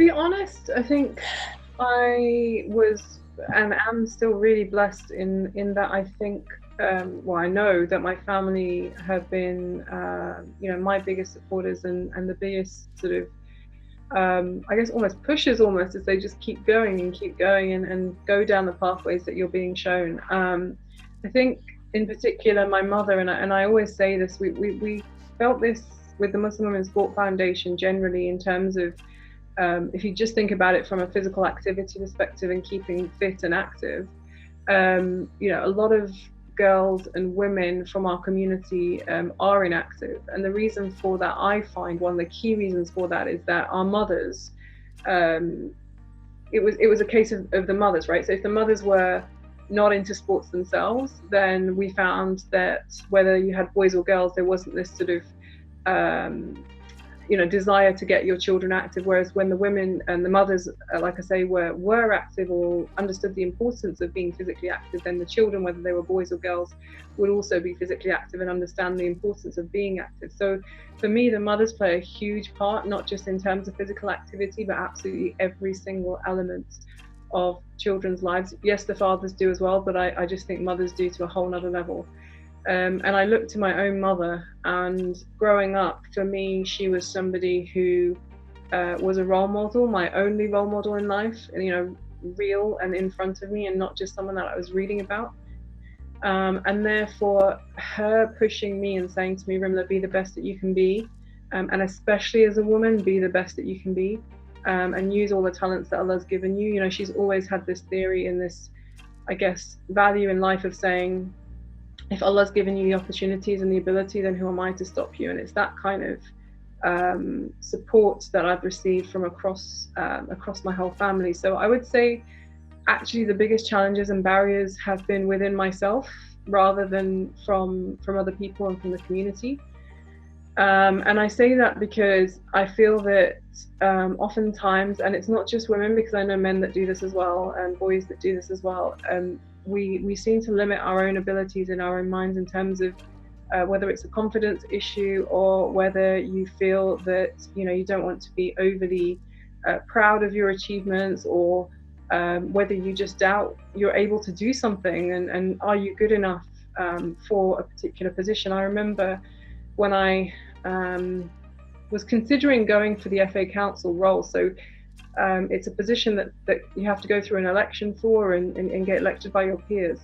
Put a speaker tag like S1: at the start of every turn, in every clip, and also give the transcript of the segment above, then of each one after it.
S1: be honest, I think I was and am still really blessed in that I think, well, I know that my family have been, my biggest supporters and the biggest sort of, I guess almost pushes almost as they just keep going and go down the pathways that you're being shown. I think in particular, my mother, and I always say this, we felt this with the Muslim Women's Sport Foundation generally in terms of, if you just think about it from a physical activity perspective and keeping fit and active, a lot of girls and women from our community are inactive. And the reason for that, I find one of the key reasons for that is that our mothers, it was a case of the mothers, right? So if the mothers were not into sports themselves, then we found that whether you had boys or girls, there wasn't this sort of desire to get your children active. Whereas when the women and the mothers, like I say, were active or understood the importance of being physically active, then the children, whether they were boys or girls, would also be physically active and understand the importance of being active. So for me, the mothers play a huge part, not just in terms of physical activity, but absolutely every single element of children's lives. Yes, the fathers do as well, but I just think mothers do to a whole nother level. And I look to my own mother, and growing up, for me, she was somebody who was a role model, my only role model in life, and real and in front of me, and not just someone that I was reading about. And therefore, her pushing me and saying to me, Rimla, be the best that you can be, and especially as a woman, be the best that you can be, and use all the talents that Allah's given you. She's always had this theory and this, I guess, value in life of saying, if Allah's given you the opportunities and the ability, then who am I to stop you? And it's that kind of support that I've received from across my whole family. So I would say actually the biggest challenges and barriers have been within myself rather than from other people and from the community. And I say that because I feel that oftentimes, and it's not just women, because I know men that do this as well and boys that do this as well, we seem to limit our own abilities in our own minds in terms of whether it's a confidence issue or whether you feel that you don't want to be overly proud of your achievements, or whether you just doubt you're able to do something and are you good enough for a particular position. I remember when I was considering going for the FA Council role. So it's a position that you have to go through an election for and get elected by your peers.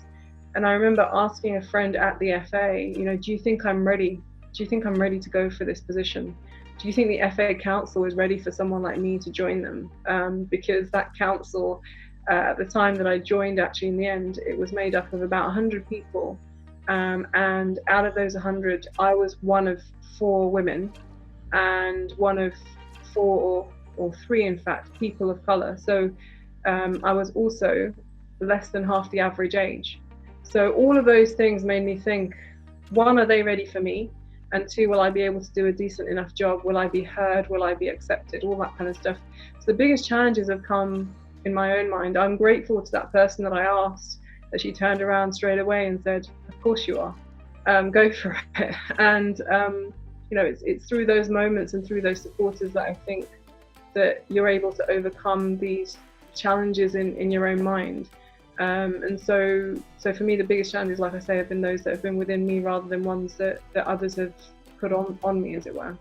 S1: And I remember asking a friend at the FA, do you think I'm ready? Do you think I'm ready to go for this position? Do you think the FA Council is ready for someone like me to join them? Because that council, at the time that I joined, actually in the end, it was made up of about 100 people. And out of those 100, I was one of 4 women and one of 4 or 3, in fact, people of color. So I was also less than half the average age. So all of those things made me think, 1, are they ready for me? And 2, will I be able to do a decent enough job? Will I be heard? Will I be accepted? All that kind of stuff. So the biggest challenges have come in my own mind. I'm grateful to that person that I asked, that she turned around straight away and said, of course you are, go for it. And it's through those moments and through those supporters that I think that you're able to overcome these challenges in your own mind. And so for me, the biggest challenges, like I say, have been those that have been within me rather than ones that others have put on me, as it were.